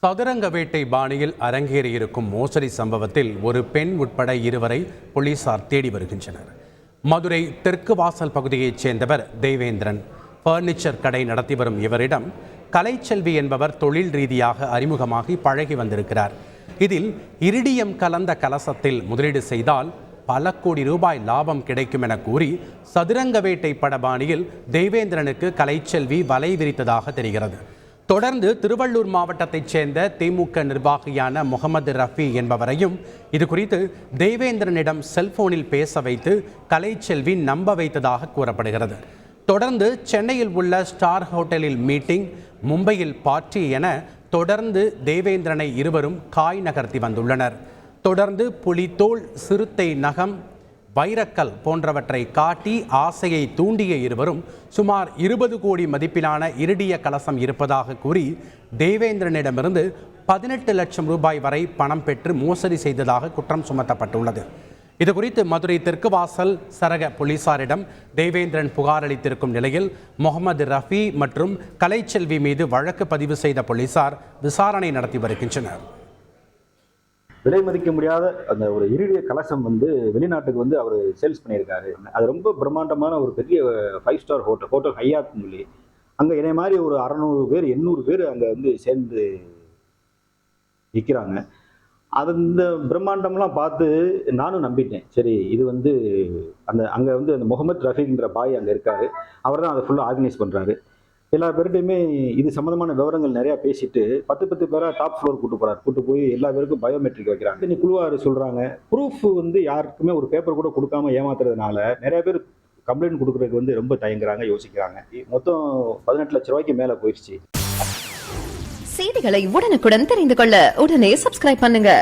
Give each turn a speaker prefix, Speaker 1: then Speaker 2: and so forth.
Speaker 1: சதுரங்க வேட்டை பாணியில் அரங்கேறியிருக்கும் மோசடி சம்பவத்தில் ஒரு பெண் உட்பட இருவரை போலீசார் தேடி வருகின்றனர். மதுரை தெற்கு வாசல் பகுதியைச் சேர்ந்தவர் தேவேந்திரன். பர்னிச்சர் கடை நடத்தி வரும் இவரிடம் கலைச்செல்வி என்பவர் தொழில் ரீதியாக அறிமுகமாகி பழகி வந்திருக்கிறார். இதில் இரிடியம் கலந்த கலசத்தில் முதலீடு செய்தால் பல கோடி ரூபாய் லாபம் கிடைக்கும் என கூறி சதுரங்க வேட்டை படபாணியில் தேவேந்திரனுக்கு கலைச்செல்வி வலை விரித்ததாக தெரிகிறது. தொடர்ந்து திருவள்ளூர் மாவட்டத்தைச் சேர்ந்த திமுக நிர்வாகியான முகமது ரஃபி என்பவரையும் இது குறித்து தேவேந்திரனிடம் செல்போனில் பேச வைத்து கலைச்செல்வி நம்ப வைத்ததாக கூறப்படுகிறது. தொடர்ந்து சென்னையில் உள்ள ஸ்டார் ஹோட்டலில் மீட்டிங், மும்பையில் பார்ட்டி என தொடர்ந்து தேவேந்திரனை இருவரும் காய் நகர்த்தி வந்துள்ளனர். தொடர்ந்து புலித்தோல், சிறுத்தை நகம், வைரக்கல் போன்றவற்றை காட்டி ஆசையை தூண்டிய இருவரும் சுமார் 20 கோடி மதிப்பிலான இரிடிய கலசம் இருப்பதாக கூறி தேவேந்திரனிடமிருந்து 18 லட்சம் ரூபாய் வரை பணம் பெற்று மோசடி செய்ததாக குற்றம் சுமத்தப்பட்டுள்ளது. இதுகுறித்து மதுரை தெற்கு வாசல் சரக போலீசாரிடம் தேவேந்திரன் புகார் அளித்திருக்கும் நிலையில் முகமது ரஃபி மற்றும் கலைச்செல்வி மீது வழக்கு பதிவு செய்த போலீசார் விசாரணை நடத்தி வருகின்றனர்.
Speaker 2: விலை மதிக்க முடியாத அந்த ஒரு இரிடிய கலசம் வெளிநாட்டுக்கு அவர் சேல்ஸ் பண்ணியிருக்காரு. அது ரொம்ப பிரம்மாண்டமான ஒரு பெரிய 5 ஸ்டார் ஹோட்டல் ஹையாத் சொல்லி அங்கே என்னை மாதிரி ஒரு 600 பேர் 800 பேர் அங்கே சேர்ந்து விற்கிறாங்க. அந்த பிரம்மாண்டம்லாம் பார்த்து நானும் நம்பிட்டேன். சரி, இது அந்த அங்கே அந்த முகமது ரஃபீக்ன்ற பாய் அங்கே இருக்காரு. அவர் தான் அதை ஃபுல்லாக ஆர்கனைஸ் பண்ணுறாரு. எல்லா பேர்கிட்டையுமே இது சம்மந்தமான விவரங்கள் நிறையா பேசிட்டு 10 பேராக டாப் ஃப்ளோர் கூட்டு போய் எல்லா பேருக்கும் பயோமெட்ரிக் வைக்கிறாங்க. இன்னைக்கு குழுவார் சொல்கிறாங்க, ப்ரூஃப் யாருக்குமே ஒரு பேப்பர் கூட கொடுக்காம ஏமாத்துறதுனால நிறைய பேர் கம்ப்ளைண்ட் கொடுக்குறதுக்கு ரொம்ப தயங்குறாங்க, யோசிக்கிறாங்க. மொத்தம் 18 லட்சம் ரூபாய்க்கு மேலே போயிடுச்சு.
Speaker 3: செய்திகளை உடனுக்குடன் தெரிந்து கொள்ள உடனே சப்ஸ்கிரைப் பண்ணுங்க.